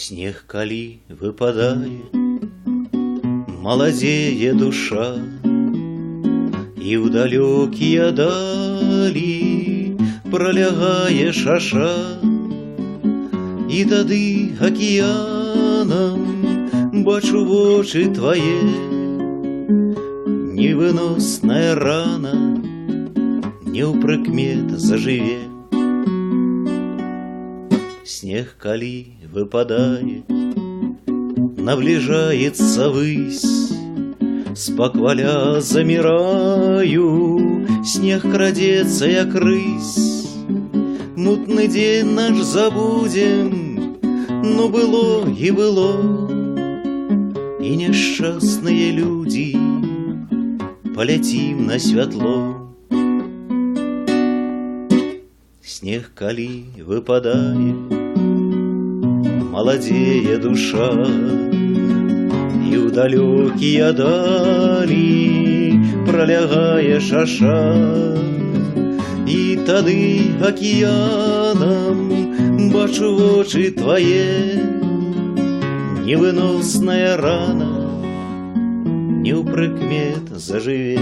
Снег, калі выпадае, маладзее душа, і ў далёкія далі пролягае шаша, і тады акіянам бачу вочы твае. Невыносная рана не ў прыкмет зажыве. Снег, калі выпадае, наближается высь, спакваля замираю, снег крадется, як рысь. Мутны дзень наш забудем, но было и было, и няшчасныя людзі поляцім на святло. Снег, калі выпадае, маладзее душа, і ў далёкія далі пролягае шаша, і тады акіянам бачу вочы твае. Невыносная рана не ў прыкмет зажыве.